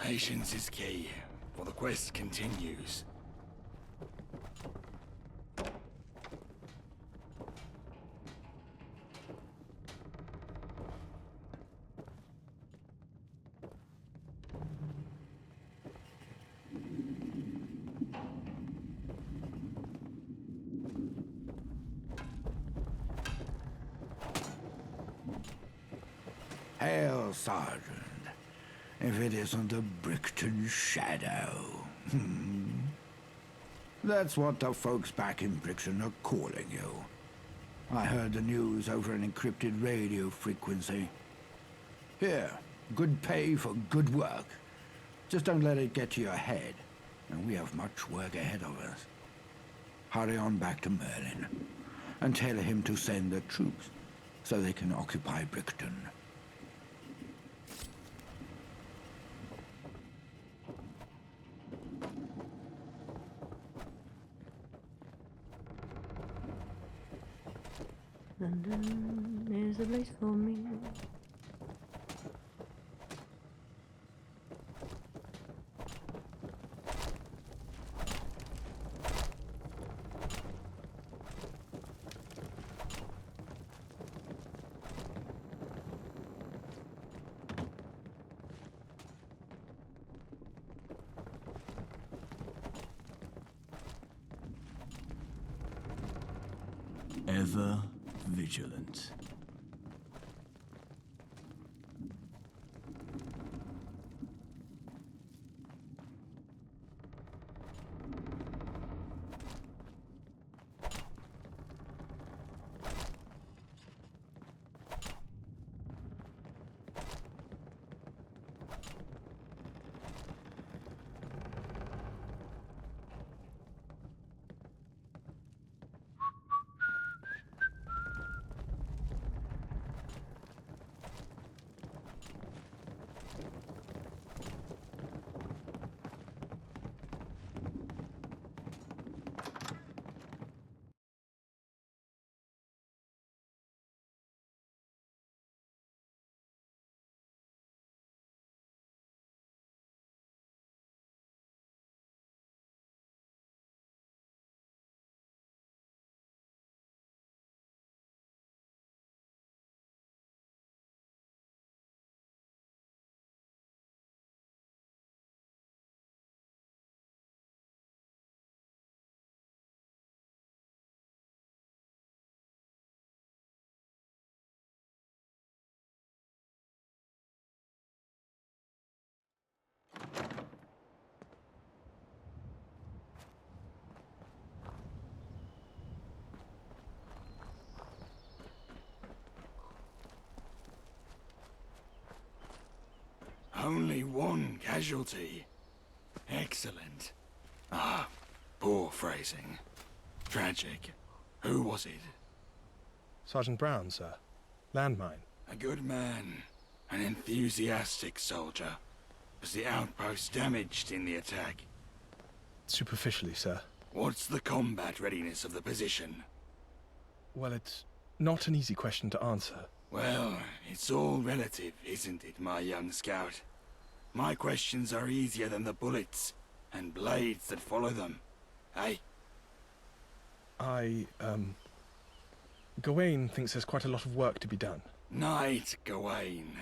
Patience is key, for the quest continues. Hail, Sergeant. If it isn't the Brickton Shadow. That's what the folks back in Brickton are calling you. I heard the news over an encrypted radio frequency. Here, good pay for good work. Just don't let it get to your head, and we have much work ahead of us. Hurry on back to Merlin, and tell him to send the troops, so they can occupy Brickton. London is a place for me. Ever vigilant. Only one casualty. Excellent. Ah, poor phrasing. Tragic. Who was it? Sergeant Brown, sir. Landmine. A good man. An enthusiastic soldier. Was the outpost damaged in the attack? Superficially, sir. What's the combat readiness of the position? Well, it's not an easy question to answer. Well, it's all relative, isn't it, my young scout? My questions are easier than the bullets and blades that follow them. Hey? Gawain thinks there's quite a lot of work to be done. Knight Gawain.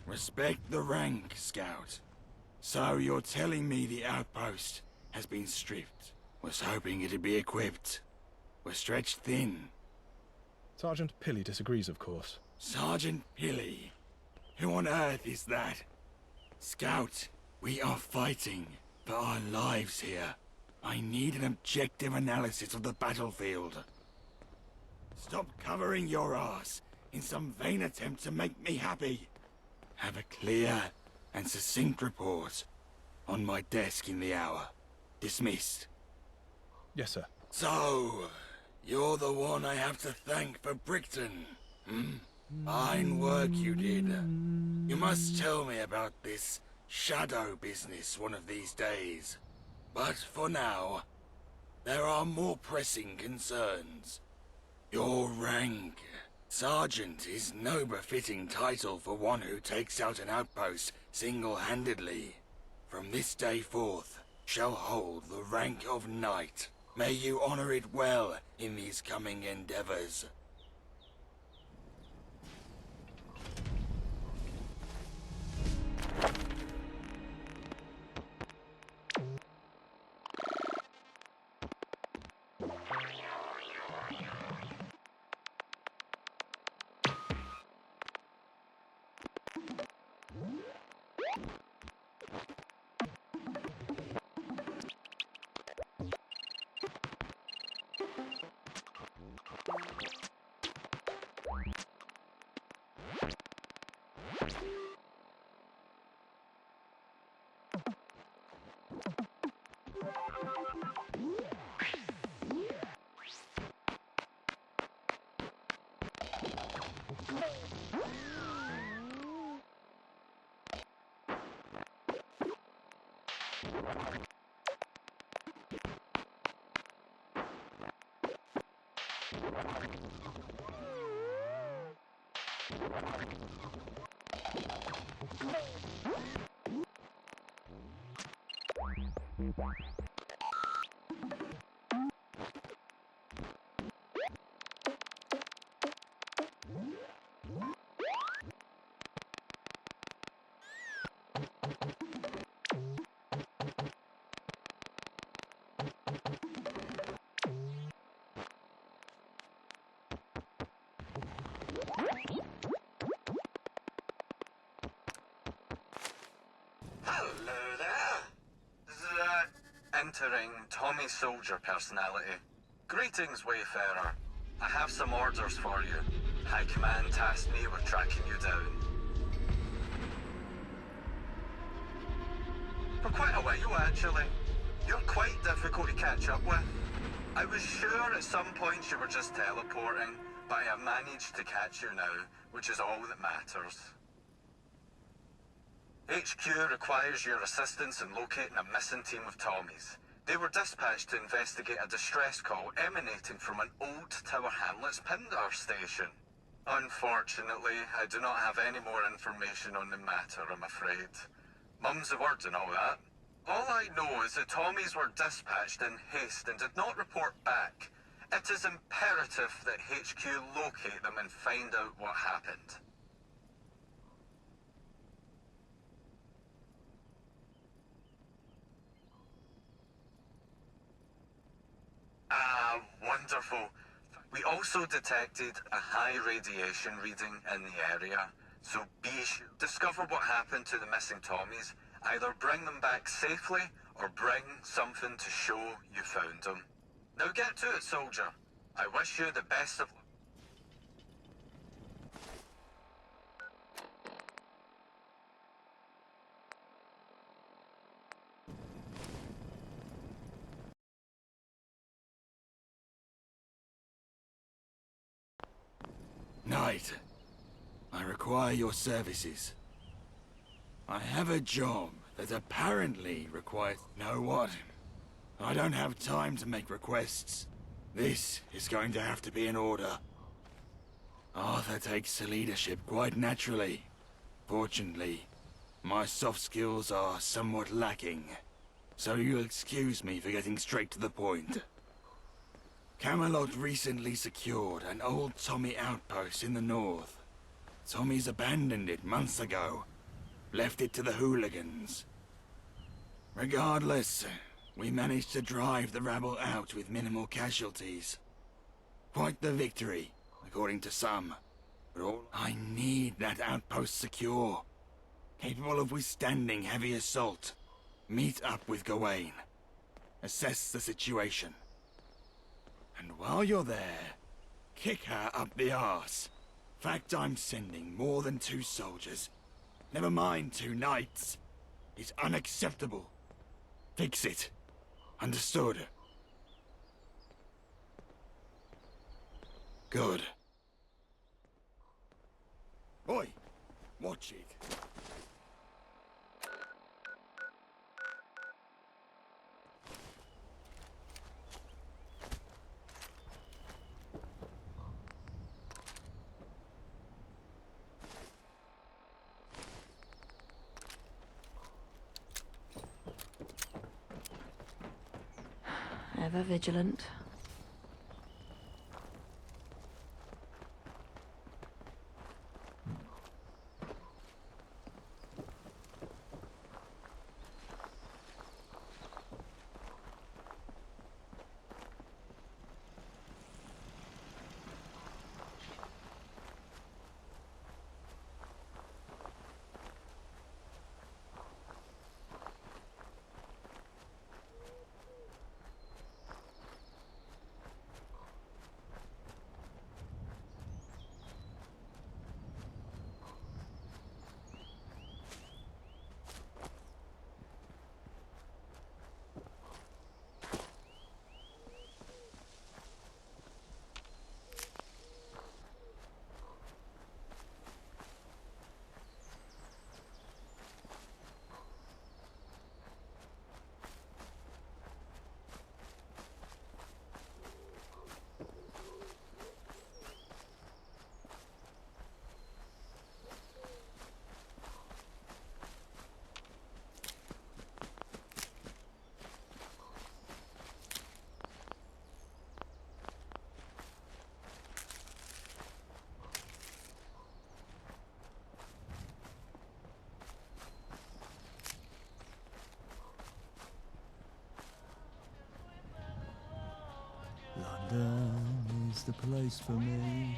Respect the rank, Scout. So you're telling me the outpost has been stripped? Was hoping it'd be equipped. We're stretched thin. Sergeant Pilley disagrees, of course. Sergeant Pilley? Who on earth is that? Scout, we are fighting for our lives here. I need an objective analysis of the battlefield. Stop covering your ass in some vain attempt to make me happy. Have a clear and succinct report on my desk in the hour. Dismissed. Yes, sir. So, you're the one I have to thank for Brickton, Fine work you did. You must tell me about this shadow business one of these days. But for now, there are more pressing concerns. Your rank. Sergeant is no befitting title for one who takes out an outpost single-handedly. from this day forth, shall hold the rank of knight. May you honor it well in these coming endeavors. Hello there. Entering Tommy Soldier personality. Greetings, Wayfarer. I have some orders for you. High Command tasked me with tracking you down. For quite a while, actually. You're quite difficult to catch up with. I was sure at some point you were just teleporting, but I have managed to catch you now, which is all that matters. HQ requires your assistance in locating a missing team of Tommies. They were dispatched to investigate a distress call emanating from an old Tower Hamlets Pindar station. Unfortunately, I do not have any more information on the matter, I'm afraid. Mum's the word and all that. All I know is that Tommies were dispatched in haste and did not report back. It is imperative that HQ locate them and find out what happened. Ah, wonderful. We also detected a high radiation reading in the area, so be sure to discover what happened to the missing Tommies. Either bring them back safely, or bring something to show you found them. Now get to it, soldier. I wish you the best of luck. Knight, I require your services. I have a job that apparently requires... Know what? I don't have time to make requests. This is going to have to be in order. Arthur takes the leadership quite naturally. Fortunately, my soft skills are somewhat lacking. So you'll excuse me for getting straight to the point. Camelot recently secured an old Tommy outpost in the north. Tommy's abandoned it months ago. Left it to the hooligans. Regardless, we managed to drive the rabble out with minimal casualties. Quite the victory, according to some. But all I need that outpost secure. Capable of withstanding heavy assault. Meet up with Gawain. Assess the situation. And while you're there, kick her up the arse. Fact I'm sending more than 2 soldiers. Never mind 2 knights. It's unacceptable. Fix it. Understood? Good. Oi! Watch it. ever vigilant. London is the place for me.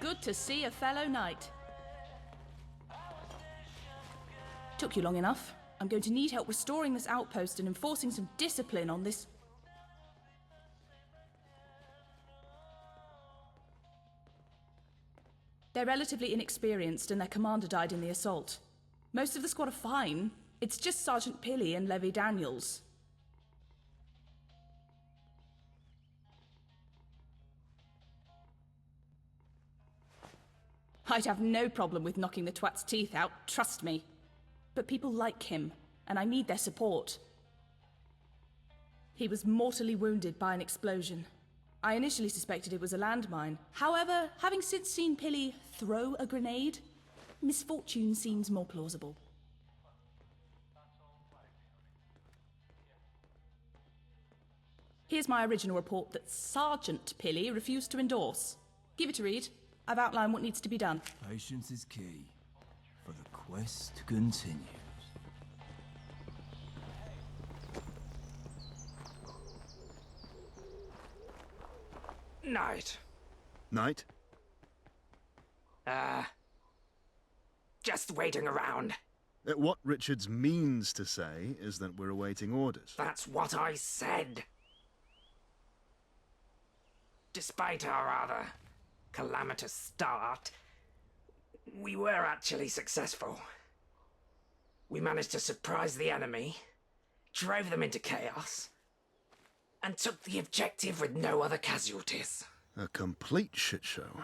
Good to see a fellow knight. Took you long enough. I'm going to need help restoring this outpost and enforcing some discipline on this. They're relatively inexperienced and their commander died in the assault. Most of the squad are fine. It's just Sergeant Pilly and Levy Daniels. I'd have no problem with knocking the twat's teeth out, trust me. But people like him, and I need their support. He was mortally wounded by an explosion. I initially suspected it was a landmine. However, having since seen Pilly throw a grenade, misfortune seems more plausible. Here's my original report that Sergeant Pilly refused to endorse. Give it a read. I've outlined what needs to be done. Patience is key, for the quest continues. Knight. Knight? Just waiting around. What Richards means to say is that we're awaiting orders. That's what I said. Despite our rather calamitous start, we were actually successful. We managed to surprise the enemy, drove them into chaos, and took the objective with no other casualties. A complete shit show.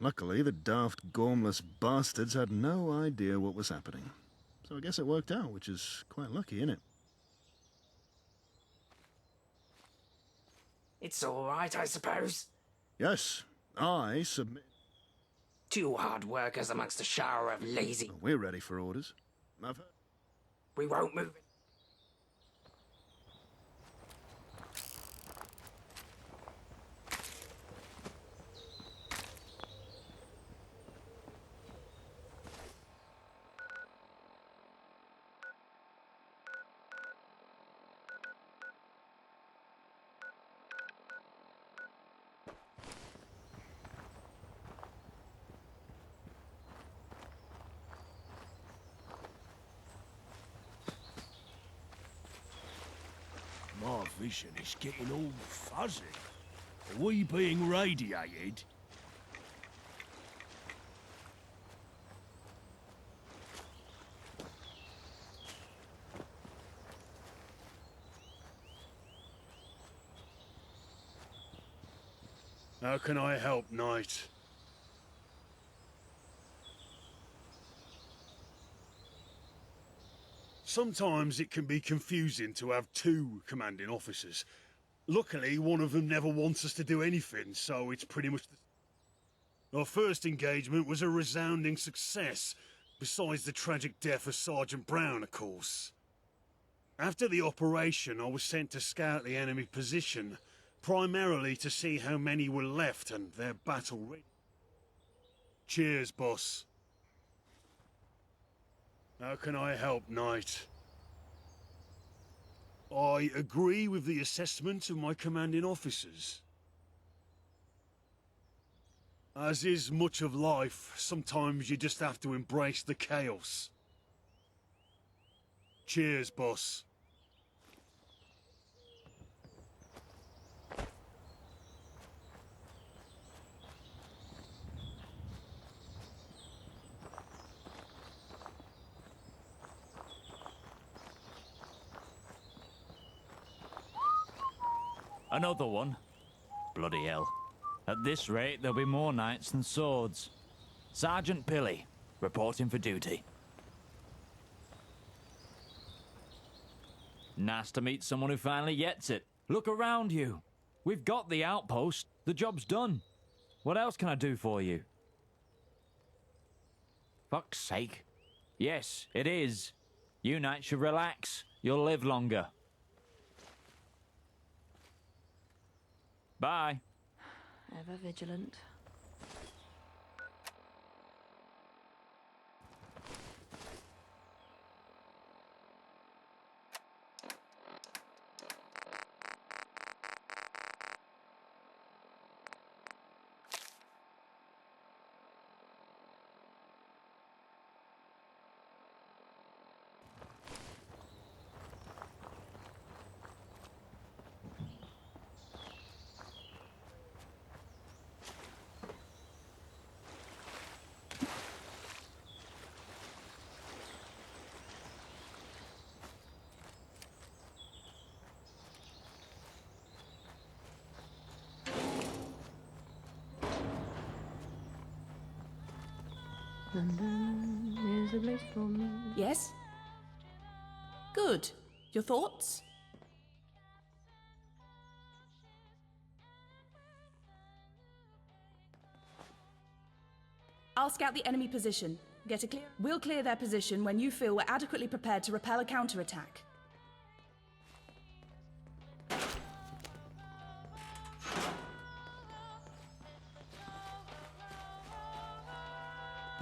Luckily, the daft, gormless bastards had no idea what was happening. So I guess it worked out, which is quite lucky, isn't it? It's all right, I suppose. Yes, I submit. Two hard workers amongst a shower of lazy... We're ready for orders. I've heard. We won't move it. My vision is getting all fuzzy. Are we being radiated? How can I help, Knight? Sometimes it can be confusing to have two commanding officers. Luckily, one of them never wants us to do anything, so it's pretty much... Our first engagement was a resounding success, besides the tragic death of Sergeant Brown, of course. After the operation, I was sent to scout the enemy position, primarily to see how many were left and their battle ready. Cheers, boss. How can I help, Knight? I agree with the assessment of my commanding officers. As is much of life, sometimes you just have to embrace the chaos. Cheers, boss. Another one? Bloody hell. At this rate, there'll be more knights than swords. Sergeant Pilly, reporting for duty. Nice to meet someone who finally gets it. Look around you. We've got the outpost. The job's done. What else can I do for you? Fuck's sake. Yes, it is. You knights should relax. You'll live longer. Bye. Ever vigilant. London is a place for me. Yes? Good. Your thoughts? I'll scout the enemy position. Get a clear. We'll clear their position when you feel we're adequately prepared to repel a counterattack.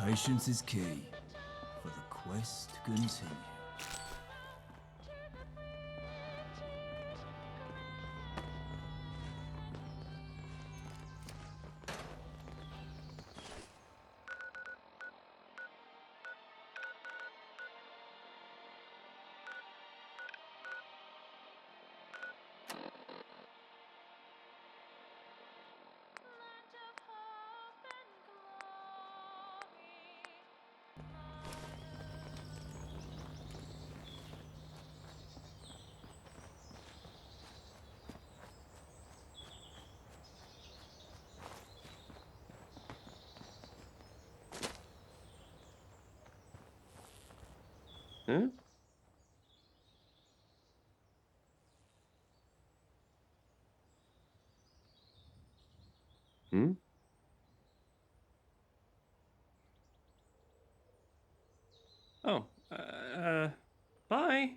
Patience is key for the quest to continue. Huh? Hmm? Oh, bye.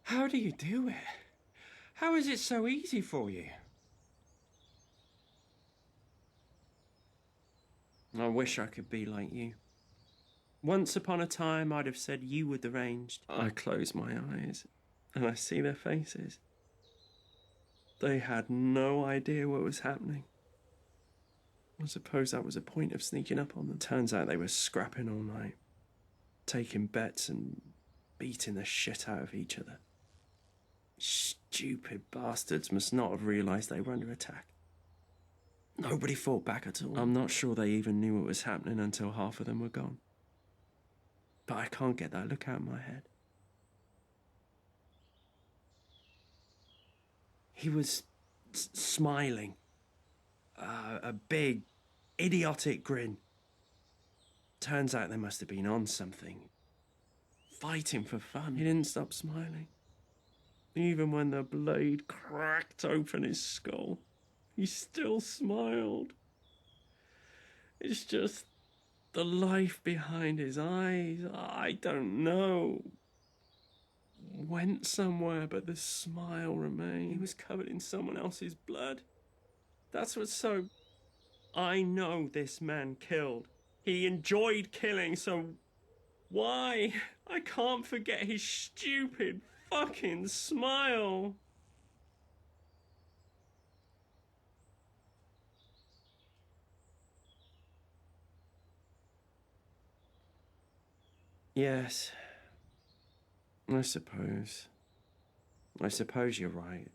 How do you do it? How is it so easy for you? I wish I could be like you. Once upon a time, I'd have said you were deranged. I close my eyes and I see their faces. They had no idea what was happening. I suppose that was a point of sneaking up on them. Turns out they were scrapping all night, taking bets and beating the shit out of each other. Stupid bastards must not have realised they were under attack. Nobody fought back at all. I'm not sure they even knew what was happening until half of them were gone. But I can't get that look out of my head. He was smiling. A big, idiotic grin. Turns out they must have been on something. Fighting for fun. He didn't stop smiling. Even when the blade cracked open his skull, he still smiled. It's just the life behind his eyes, I don't know. Went somewhere, but the smile remained. He was covered in someone else's blood. That's what's so... I know this man killed. He enjoyed killing, so why? I can't forget his stupid fucking smile. Yes, I suppose. I suppose you're right.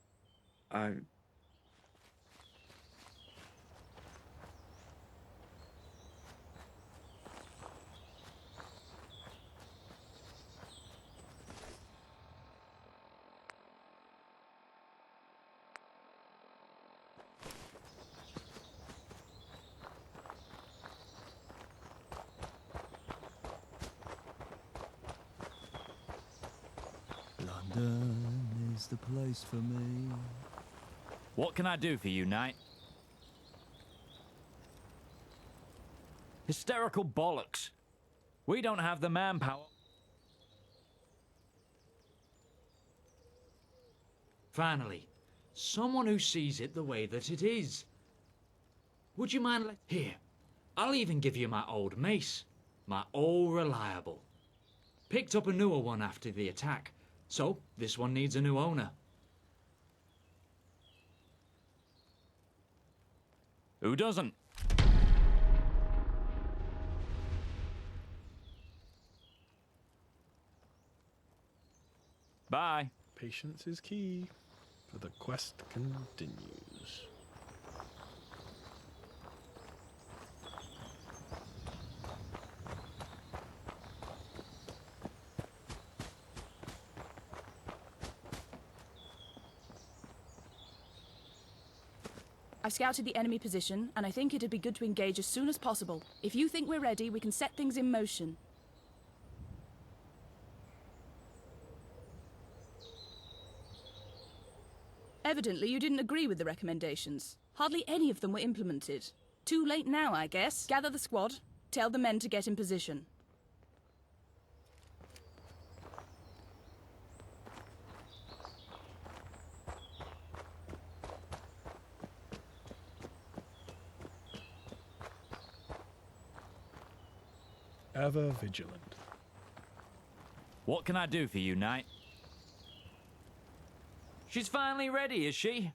London is the place for me. What can I do for you, Knight? Hysterical bollocks. We don't have the manpower. Finally, someone who sees it the way that it is. Would you mind Here, I'll even give you my old mace. My all reliable. Picked up a newer one after the attack, so this one needs a new owner. Who doesn't? Bye. Patience is key, for the quest continues. I've scouted the enemy position, and I think it'd be good to engage as soon as possible. If you think we're ready, we can set things in motion. Evidently, you didn't agree with the recommendations. Hardly any of them were implemented. Too late now, I guess. Gather the squad. Tell the men to get in position. Ever vigilant. What can I do for you, Knight? She's finally ready, is she?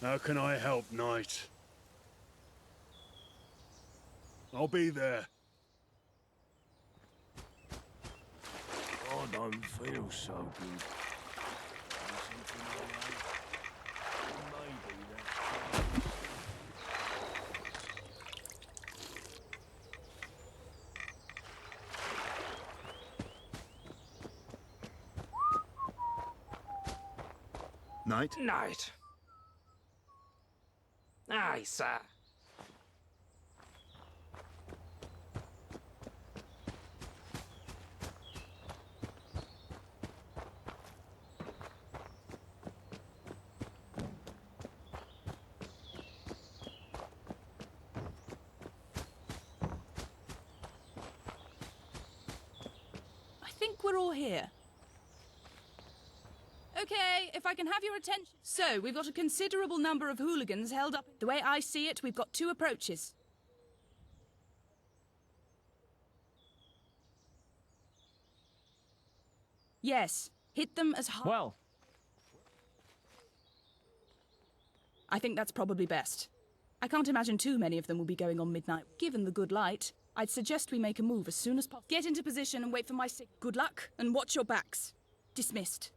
How can I help, Knight? I'll be there. I don't feel so good. Knight? Knight. Aye, sir. I think we're all here. Okay, if I can have your attention. So, we've got a considerable number of hooligans held up. The way I see it, we've got two approaches. Yes, hit them as hard. Well, I think that's probably best. I can't imagine too many of them will be going on midnight. Given the good light, I'd suggest we make a move as soon as possible. Get into position and wait for my signal. Good luck, and watch your backs. Dismissed.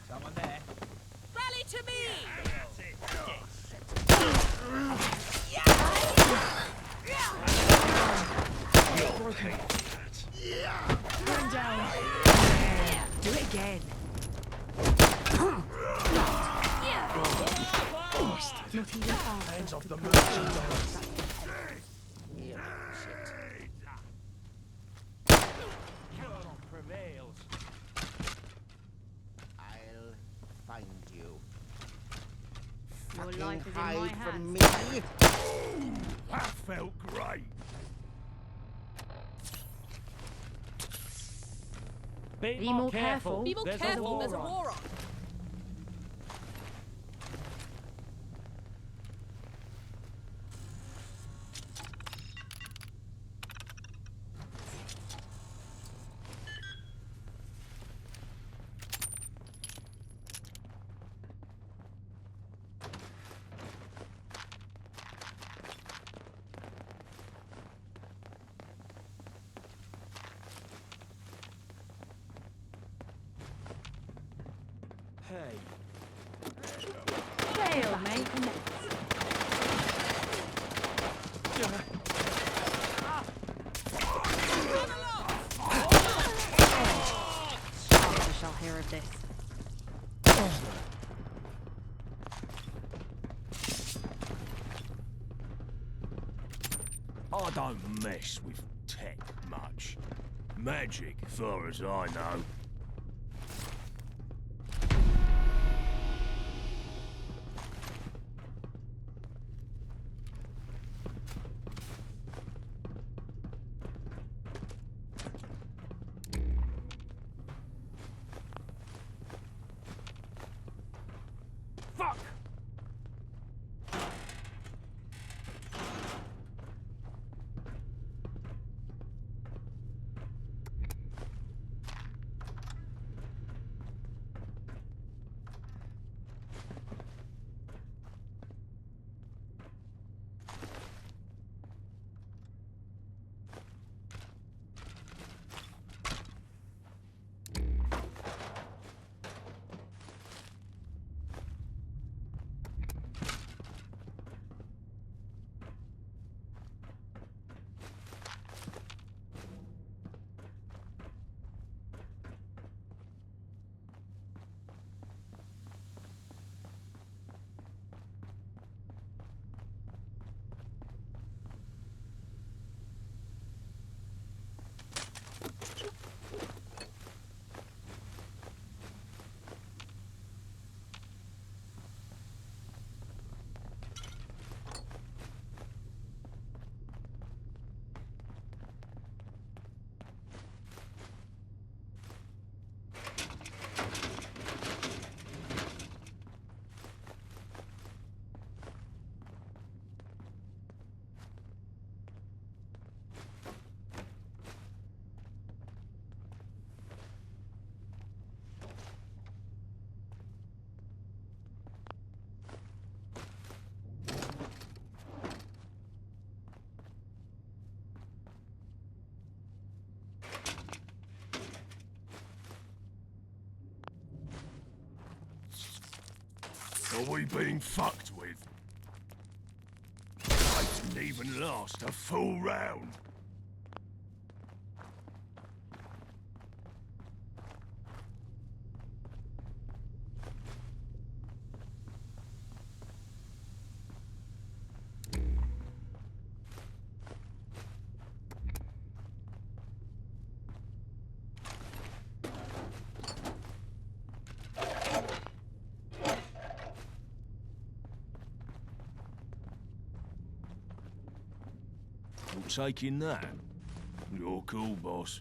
Someone there. Rally to me! One down. Do it again. Not even half. Hands off the merchandise. Prevails. I'll find you. Your Fucking life is in my hide hands. from me. That felt great. Be more careful. Be more careful, there's a war on. Hey. Fail, mate. I shall hear of this. I don't mess with tech much. Magic, far as I know. Fuck! Are we being fucked with? I didn't even last a full round. We'll take in that. You're cool, boss.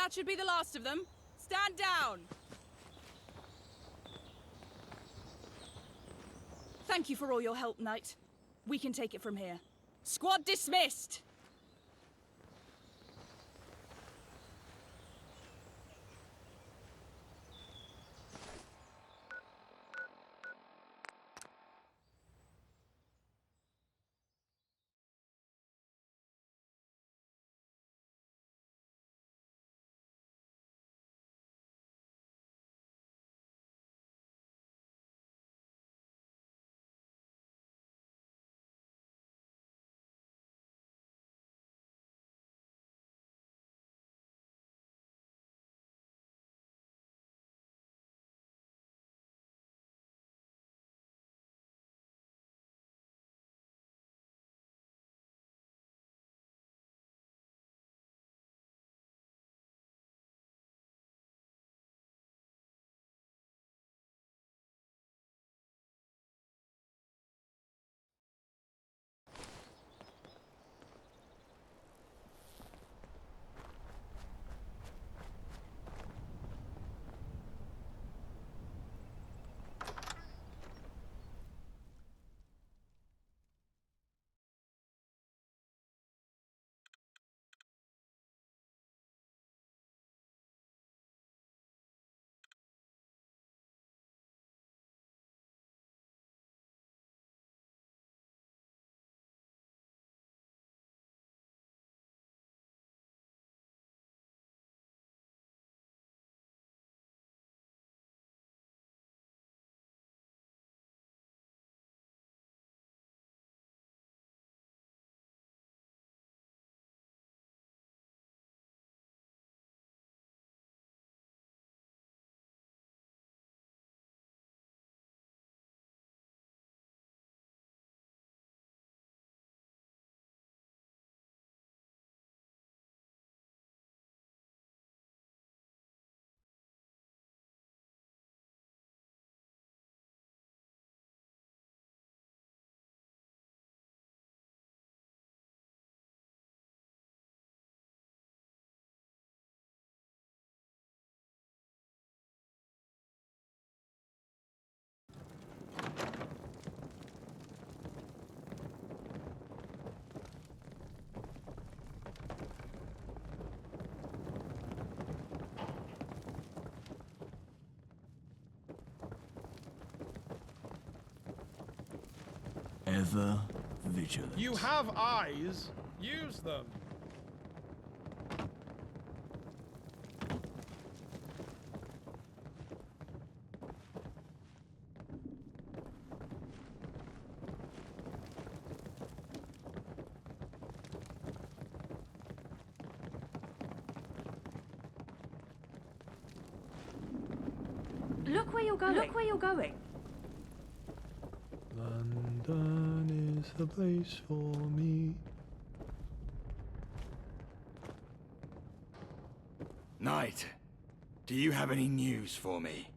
That should be the last of them. Stand down! Thank you for all your help, Knight. We can take it from here. Squad dismissed! Ever vigilant. You have eyes. Use them. Look where you're going. Look where you're going. London is the place for me. Knight, do you have any news for me?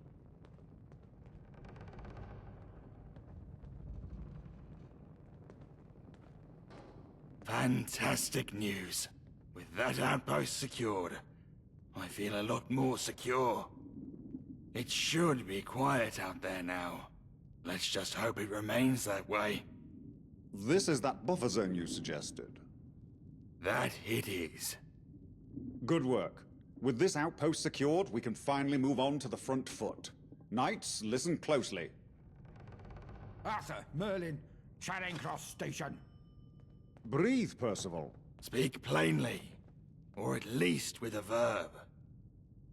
Fantastic news. With that outpost secured, I feel a lot more secure. It should be quiet out there now. Let's just hope it remains that way. This is that buffer zone you suggested. That it is. Good work. With this outpost secured, we can finally move on to the front foot. Knights, listen closely. Arthur, Merlin, Charing Cross Station. Breathe, Percival. Speak plainly, or at least with a verb.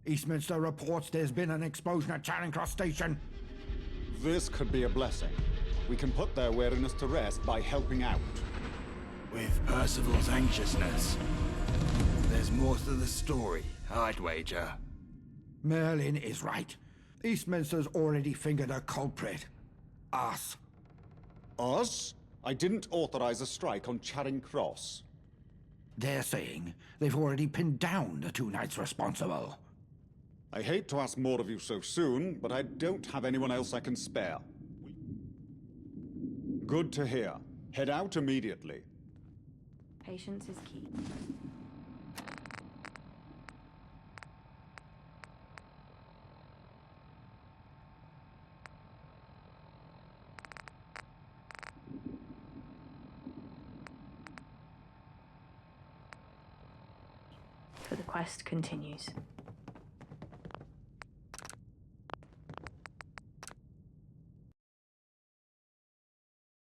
Eastminster reports there's been an explosion at Charing Cross Station. This could be a blessing. We can put their wariness to rest by helping out. With Percival's anxiousness, there's more to the story, I'd wager. Merlin is right. Eastminster's already fingered a culprit. Us. Us? I didn't authorize a strike on Charing Cross. They're saying they've already pinned down the two knights responsible. I hate to ask more of you so soon, but I don't have anyone else I can spare. Good to hear. Head out immediately. Patience is key. For the quest continues.